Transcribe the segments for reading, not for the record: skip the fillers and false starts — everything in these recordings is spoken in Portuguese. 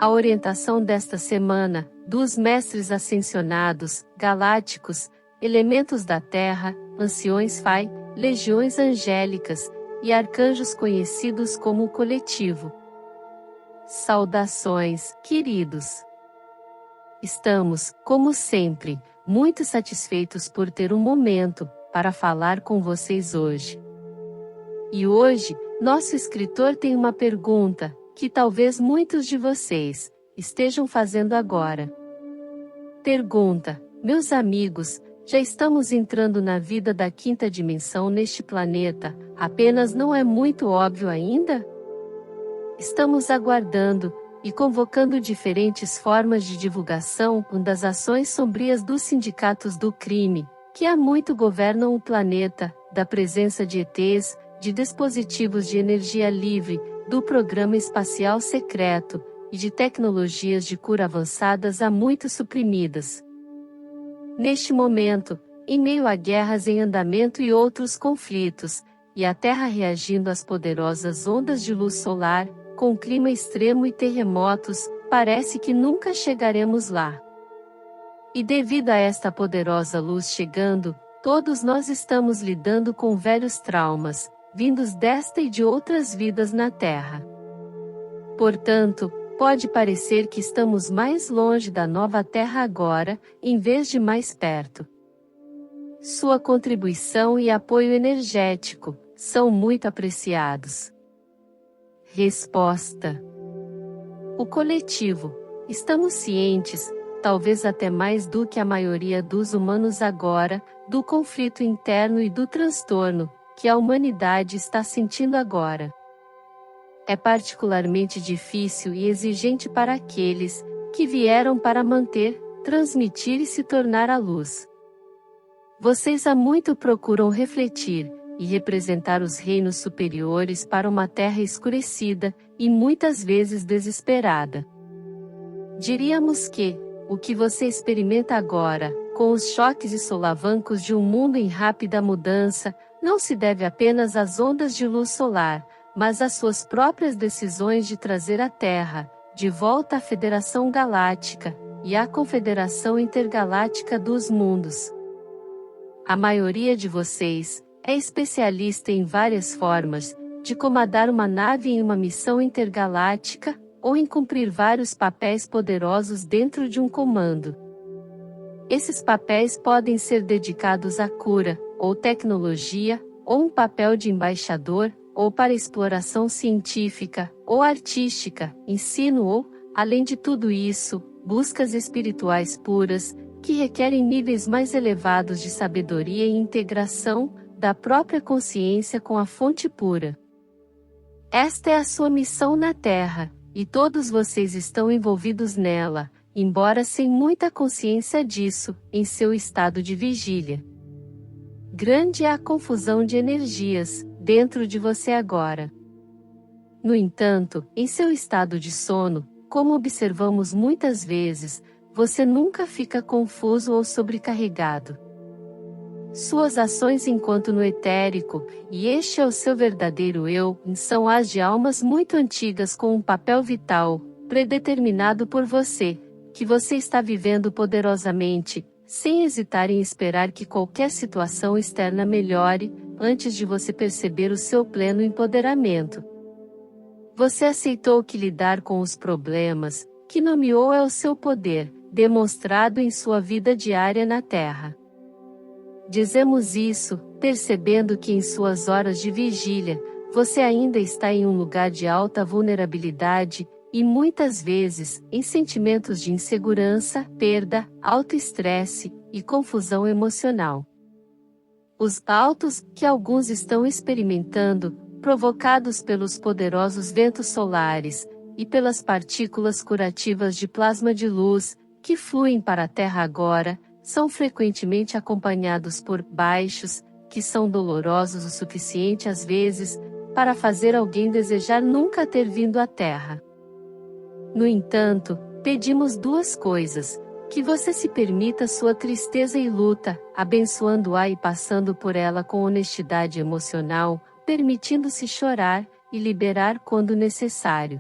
A orientação desta semana, dos mestres ascensionados, galácticos, elementos da Terra, anciões Fai, legiões angélicas, e arcanjos conhecidos como o coletivo. Saudações, queridos! Estamos, como sempre, muito satisfeitos por ter um momento para falar com vocês hoje. E hoje, nosso escritor tem uma pergunta que talvez muitos de vocês estejam fazendo agora. Pergunta: meus amigos, já estamos entrando na vida da quinta dimensão neste planeta, apenas não é muito óbvio ainda? Estamos aguardando e convocando diferentes formas de divulgação das ações sombrias dos sindicatos do crime, que há muito governam o planeta, da presença de ETs, de dispositivos de energia livre, do programa espacial secreto, e de tecnologias de cura avançadas há muito suprimidas. Neste momento, em meio a guerras em andamento e outros conflitos, e a Terra reagindo às poderosas ondas de luz solar, com clima extremo e terremotos, parece que nunca chegaremos lá. E devido a esta poderosa luz chegando, todos nós estamos lidando com velhos traumas, vindos desta e de outras vidas na Terra. Portanto, pode parecer que estamos mais longe da nova Terra agora, em vez de mais perto. Sua contribuição e apoio energético são muito apreciados. Resposta: o coletivo. Estamos cientes, talvez até mais do que a maioria dos humanos agora, do conflito interno e do transtorno que a humanidade está sentindo agora. É particularmente difícil e exigente para aqueles que vieram para manter, transmitir e se tornar a luz. Vocês há muito procuram refletir e representar os reinos superiores para uma terra escurecida, e muitas vezes desesperada. Diríamos que, o que você experimenta agora, com os choques e solavancos de um mundo em rápida mudança, não se deve apenas às ondas de luz solar, mas às suas próprias decisões de trazer a Terra, de volta à Federação Galáctica, e à Confederação Intergaláctica dos Mundos. A maioria de vocês é especialista em várias formas de comandar uma nave em uma missão intergaláctica, ou em cumprir vários papéis poderosos dentro de um comando. Esses papéis podem ser dedicados à cura, ou tecnologia, ou um papel de embaixador, ou para exploração científica, ou artística, ensino ou, além de tudo isso, buscas espirituais puras, que requerem níveis mais elevados de sabedoria e integração da própria consciência com a fonte pura. Esta é a sua missão na Terra, e todos vocês estão envolvidos nela, embora sem muita consciência disso, em seu estado de vigília. Grande é a confusão de energias dentro de você agora. No entanto, em seu estado de sono, como observamos muitas vezes, você nunca fica confuso ou sobrecarregado. Suas ações enquanto no etérico, e este é o seu verdadeiro eu, são as de almas muito antigas com um papel vital, predeterminado por você, que você está vivendo poderosamente, sem hesitar em esperar que qualquer situação externa melhore, antes de você perceber o seu pleno empoderamento. Você aceitou que lidar com os problemas, que nomeou é o seu poder, demonstrado em sua vida diária na Terra. Dizemos isso, percebendo que em suas horas de vigília, você ainda está em um lugar de alta vulnerabilidade, e muitas vezes, em sentimentos de insegurança, perda, alto estresse e confusão emocional. Os altos que alguns estão experimentando, provocados pelos poderosos ventos solares, e pelas partículas curativas de plasma de luz, que fluem para a Terra agora, são frequentemente acompanhados por baixos, que são dolorosos o suficiente às vezes, para fazer alguém desejar nunca ter vindo à Terra. No entanto, pedimos duas coisas: que você se permita sua tristeza e luta, abençoando-a e passando por ela com honestidade emocional, permitindo-se chorar, e liberar quando necessário.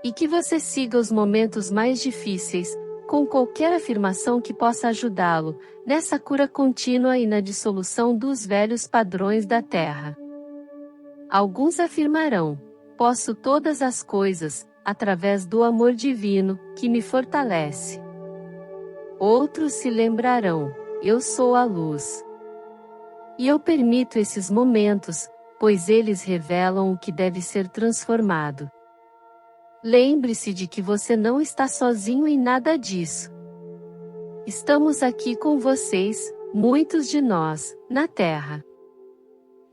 E que você siga os momentos mais difíceis, com qualquer afirmação que possa ajudá-lo, nessa cura contínua e na dissolução dos velhos padrões da Terra. Alguns afirmarão: posso todas as coisas, através do amor divino, que me fortalece. Outros se lembrarão: eu sou a luz. E eu permito esses momentos, pois eles revelam o que deve ser transformado. Lembre-se de que você não está sozinho em nada disso. Estamos aqui com vocês, muitos de nós, na Terra.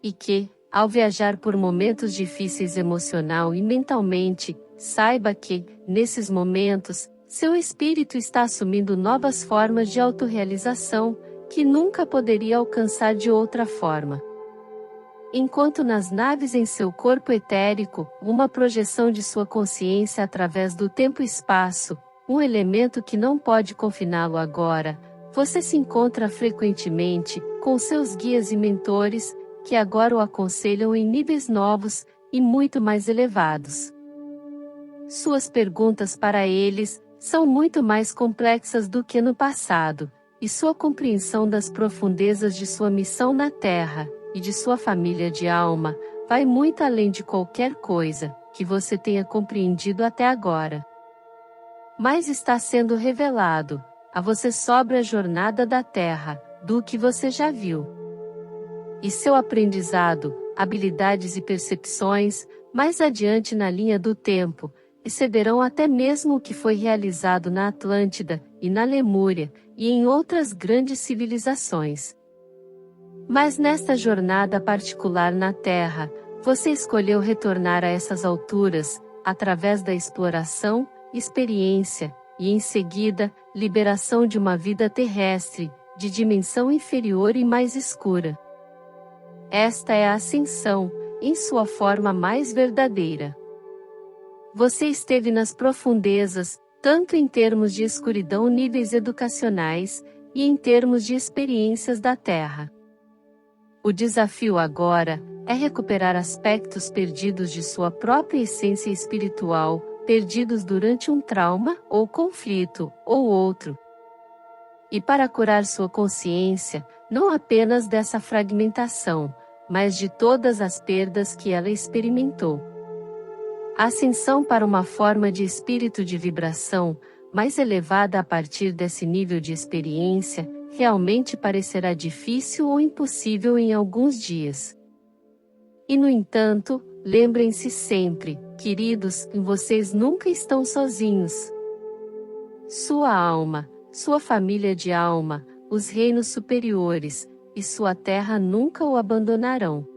E que, ao viajar por momentos difíceis emocional e mentalmente, saiba que, nesses momentos, seu espírito está assumindo novas formas de autorrealização, que nunca poderia alcançar de outra forma. Enquanto nas naves em seu corpo etérico, uma projeção de sua consciência através do tempo e espaço, um elemento que não pode confiná-lo agora, você se encontra frequentemente com seus guias e mentores, que agora o aconselham em níveis novos e muito mais elevados. Suas perguntas para eles são muito mais complexas do que no passado, e sua compreensão das profundezas de sua missão na Terra e de sua família de alma vai muito além de qualquer coisa que você tenha compreendido até agora. Mas está sendo revelado a você sobre a jornada da Terra, do que você já viu. E seu aprendizado, habilidades e percepções, mais adiante na linha do tempo, excederão até mesmo o que foi realizado na Atlântida, e na Lemúria, e em outras grandes civilizações. Mas nesta jornada particular na Terra, você escolheu retornar a essas alturas, através da exploração, experiência, e em seguida, liberação de uma vida terrestre, de dimensão inferior e mais escura. Esta é a ascensão, em sua forma mais verdadeira. Você esteve nas profundezas, tanto em termos de escuridão níveis educacionais, e em termos de experiências da Terra. O desafio agora é recuperar aspectos perdidos de sua própria essência espiritual, perdidos durante um trauma, ou conflito, ou outro. E para curar sua consciência, não apenas dessa fragmentação, mas de todas as perdas que ela experimentou. A ascensão para uma forma de espírito de vibração, mais elevada a partir desse nível de experiência, realmente parecerá difícil ou impossível em alguns dias. E no entanto, lembrem-se sempre, queridos, que vocês nunca estão sozinhos. Sua alma, sua família de alma, os reinos superiores, e sua terra nunca o abandonarão.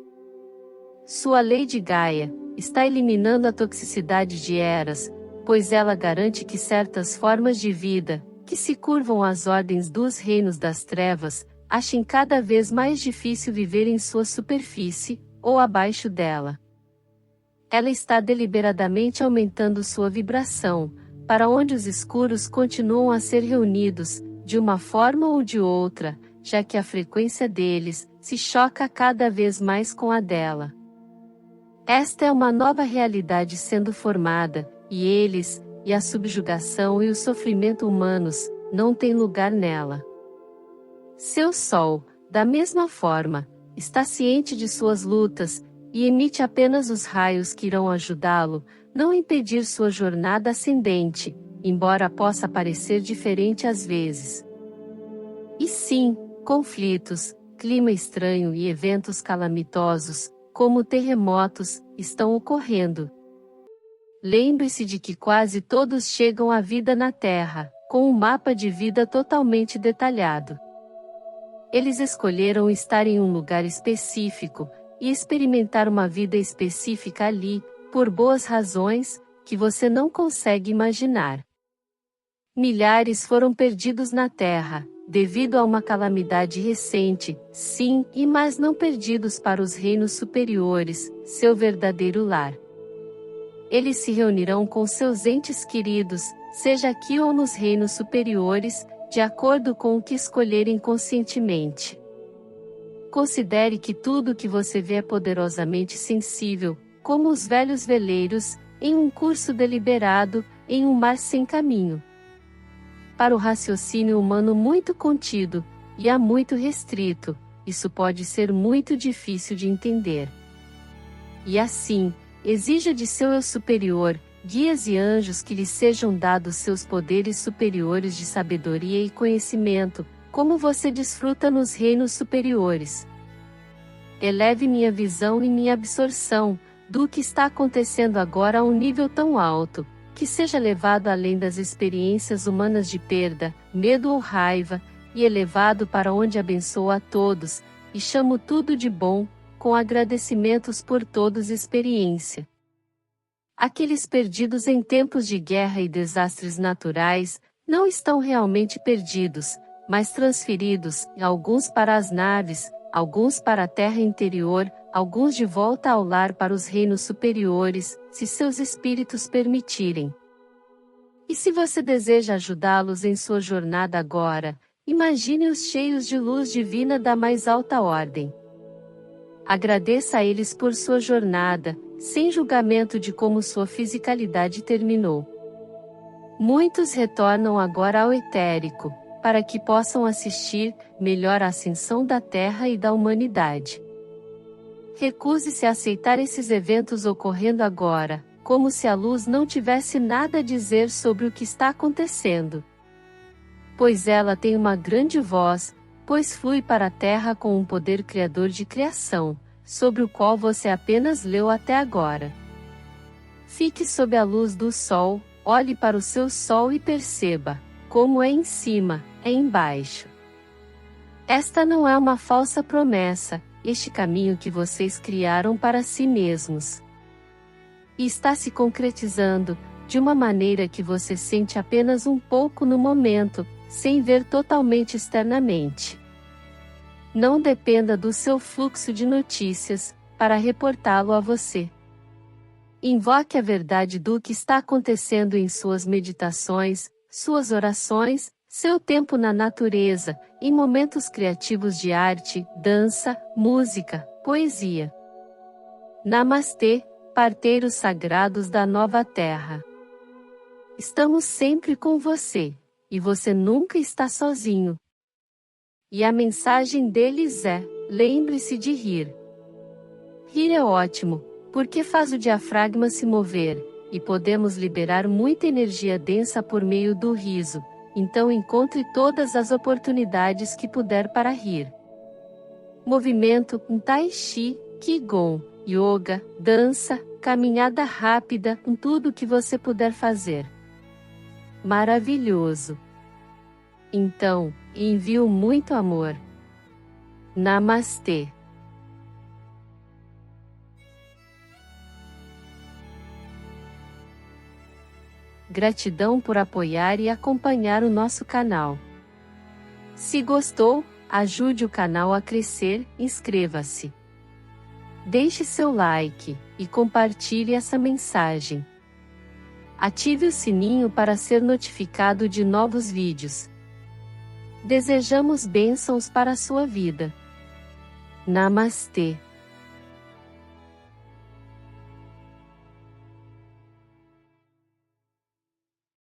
Sua lei de Gaia está eliminando a toxicidade de eras, pois ela garante que certas formas de vida, que se curvam às ordens dos reinos das trevas, achem cada vez mais difícil viver em sua superfície, ou abaixo dela. Ela está deliberadamente aumentando sua vibração, para onde os escuros continuam a ser reunidos, de uma forma ou de outra, já que a frequência deles se choca cada vez mais com a dela. Esta é uma nova realidade sendo formada, e eles, e a subjugação e o sofrimento humanos, não têm lugar nela. Seu Sol, da mesma forma, está ciente de suas lutas, e emite apenas os raios que irão ajudá-lo, não impedir sua jornada ascendente, embora possa parecer diferente às vezes. E sim, conflitos, clima estranho e eventos calamitosos, como terremotos, estão ocorrendo. Lembre-se de que quase todos chegam à vida na Terra, com um mapa de vida totalmente detalhado. Eles escolheram estar em um lugar específico, e experimentar uma vida específica ali, por boas razões, que você não consegue imaginar. Milhares foram perdidos na Terra, devido a uma calamidade recente, sim, e mas não perdidos para os reinos superiores, seu verdadeiro lar. Eles se reunirão com seus entes queridos, seja aqui ou nos reinos superiores, de acordo com o que escolherem conscientemente. Considere que tudo o que você vê é poderosamente sensível, como os velhos veleiros, em um curso deliberado, em um mar sem caminho. Para o raciocínio humano muito contido, e há muito restrito, isso pode ser muito difícil de entender. E assim, exija de seu eu superior, guias e anjos que lhe sejam dados seus poderes superiores de sabedoria e conhecimento, como você desfruta nos reinos superiores. Eleve minha visão e minha absorção do que está acontecendo agora a um nível tão alto, que seja levado além das experiências humanas de perda, medo ou raiva, e elevado para onde abençoo a todos, e chamo tudo de bom, com agradecimentos por todos experiência. Aqueles perdidos em tempos de guerra e desastres naturais, não estão realmente perdidos, mas transferidos, alguns para as naves, alguns para a terra interior, alguns de volta ao lar para os reinos superiores, se seus espíritos permitirem. E se você deseja ajudá-los em sua jornada agora, imagine-os cheios de luz divina da mais alta ordem. Agradeça a eles por sua jornada, sem julgamento de como sua fisicalidade terminou. Muitos retornam agora ao etérico, para que possam assistir melhor à ascensão da Terra e da humanidade. Recuse-se a aceitar esses eventos ocorrendo agora, como se a luz não tivesse nada a dizer sobre o que está acontecendo. Pois ela tem uma grande voz, pois flui para a Terra com um poder criador de criação, sobre o qual você apenas leu até agora. Fique sob a luz do Sol, olhe para o seu Sol e perceba, como é em cima, é embaixo. Esta não é uma falsa promessa, este caminho que vocês criaram para si mesmos. E está se concretizando, de uma maneira que você sente apenas um pouco no momento, sem ver totalmente externamente. Não dependa do seu fluxo de notícias, para reportá-lo a você. Invoque a verdade do que está acontecendo em suas meditações, suas orações, seu tempo na natureza, em momentos criativos de arte, dança, música, poesia. Namastê, parteiros sagrados da nova terra. Estamos sempre com você, e você nunca está sozinho. E a mensagem deles é: lembre-se de rir. Rir é ótimo, porque faz o diafragma se mover, e podemos liberar muita energia densa por meio do riso, então encontre todas as oportunidades que puder para rir. Movimento, tai chi, qigong, yoga, dança, caminhada rápida, tudo que você puder fazer. Maravilhoso! Então, envio muito amor. Namastê. Gratidão por apoiar e acompanhar o nosso canal. Se gostou, ajude o canal a crescer, inscreva-se. Deixe seu like, e compartilhe essa mensagem. Ative o sininho para ser notificado de novos vídeos. Desejamos bênçãos para a sua vida. Namastê.